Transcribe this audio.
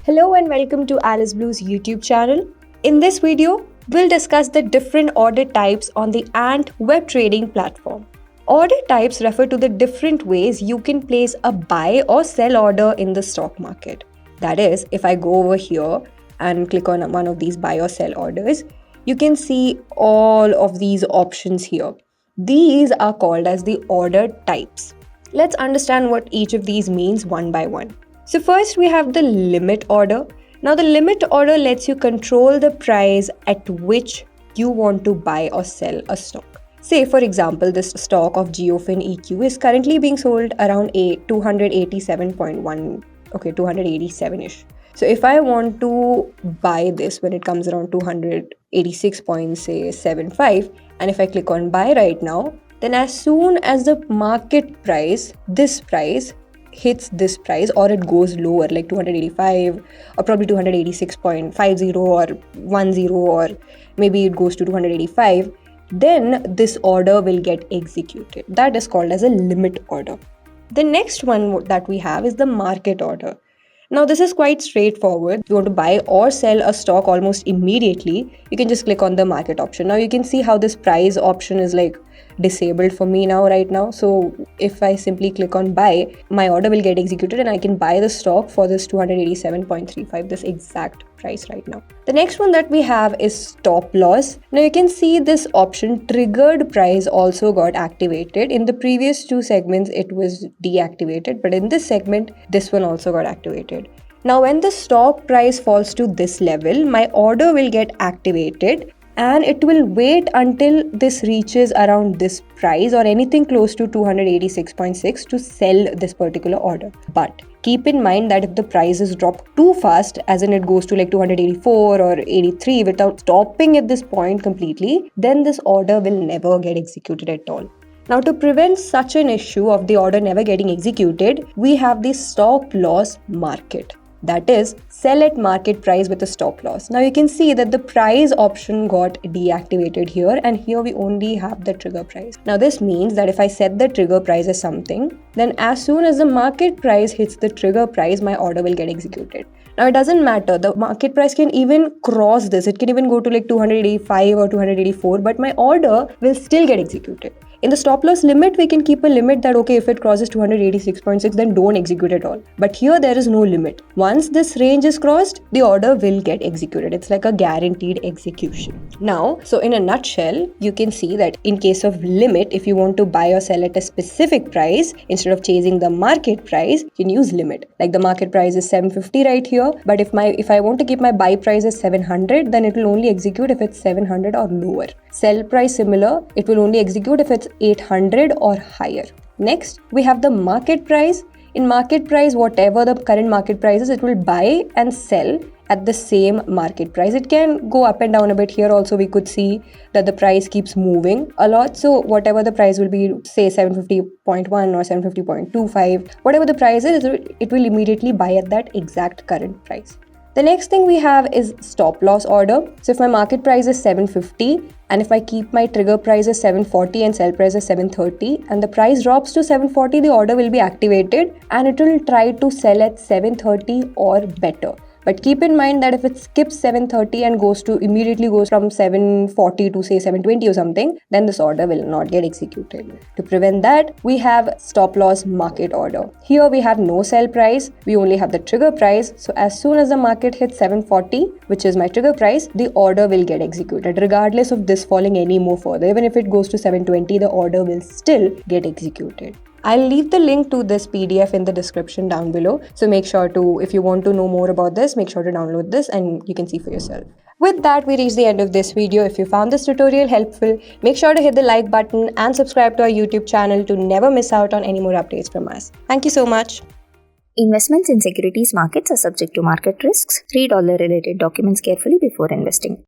Hello and welcome to Alice Blue's YouTube channel. In this video, we'll discuss the different order types on the Ant web trading platform. Order types refer to the different ways you can place a buy or sell order in the stock market. That is, if I go over here and click on one of these buy or sell orders, you can see all of these options here. These are called as the order types. Let's understand what each of these means one by one. So first we have the limit order. Now the limit order lets you control the price at which you want to buy or sell a stock. Say for example, this stock of Geofin EQ is currently being sold around 287-ish. So if I want to buy this when it comes around 286.75, and if I click on buy right now, then as soon as the market price, this price, hits this price or it goes lower like 285 or probably 286.50 or 10 or maybe it goes to 285, then this order will get executed. That is called as a limit order. The next one that we have is the market order. Now this is quite straightforward. If you want to buy or sell a stock almost immediately, you can just click on the market option. Now you can see how this price option is like disabled for me now right now. So if I simply click on buy, my order will get executed and I can buy the stock for this 287.35, this exact price right now. The next one that we have is stop loss. Now you can see this option triggered price also got activated. In the previous two segments it was deactivated, but in this segment this one also got activated. Now when the stock price falls to this level, my order will get activated and it will wait until this reaches around this price or anything close to 286.6 to sell this particular order. But keep in mind that if the prices drop too fast, as in it goes to like 284 or 83 without stopping at this point completely, then this order will never get executed at all. Now to prevent such an issue of the order never getting executed, we have the stop loss market. That is, sell at market price with a stop loss. Now you can see that the price option got deactivated here, and here we only have the trigger price. Now this means that if I set the trigger price as something, then as soon as the market price hits the trigger price, my order will get executed. Now it doesn't matter, the market price can even cross this, it can even go to like 285 or 284, but my order will still get executed. In the stop loss limit, we can keep a limit that okay, if it crosses 286.6, then don't execute at all. But here there is no limit. Once this range is crossed, the order will get executed. It's like a guaranteed execution. Now, so in a nutshell, you can see that in case of limit, if you want to buy or sell at a specific price, instead of chasing the market price, you can use limit. Like the market price is 750 right here, but if I want to keep my buy price as 700, then it will only execute if it's 700 or lower. Sell price similar, it will only execute if it's 800 or higher. Next, we have the market price. In market price, whatever the current market price is, it will buy and sell at the same market price. It can go up and down a bit. Here also we could see that the price keeps moving a lot. So whatever the price will be, say 750.1 or 750.25, whatever the price is, it will immediately buy at that exact current price. The next thing we have is stop loss order. So if my market price is 750 and if I keep my trigger price as 740 and sell price as 730 and the price drops to 740, the order will be activated and it will try to sell at 730 or better. But keep in mind that if it skips 730 and immediately goes from 740 to say 720 or something, then this order will not get executed. To prevent that, we have stop loss market order. Here we have no sell price, we only have the trigger price. So as soon as the market hits 740, which is my trigger price, the order will get executed regardless of this falling any more further. Even if it goes to 720, the order will still get executed. I'll leave the link to this PDF in the description down below. So make sure to, if you want to know more about this, make sure to download this and you can see for yourself. With that, we reach the end of this video. If you found this tutorial helpful, make sure to hit the like button and subscribe to our YouTube channel to never miss out on any more updates from us. Thank you so much. Investments in securities markets are subject to market risks. Read all the related documents carefully before investing.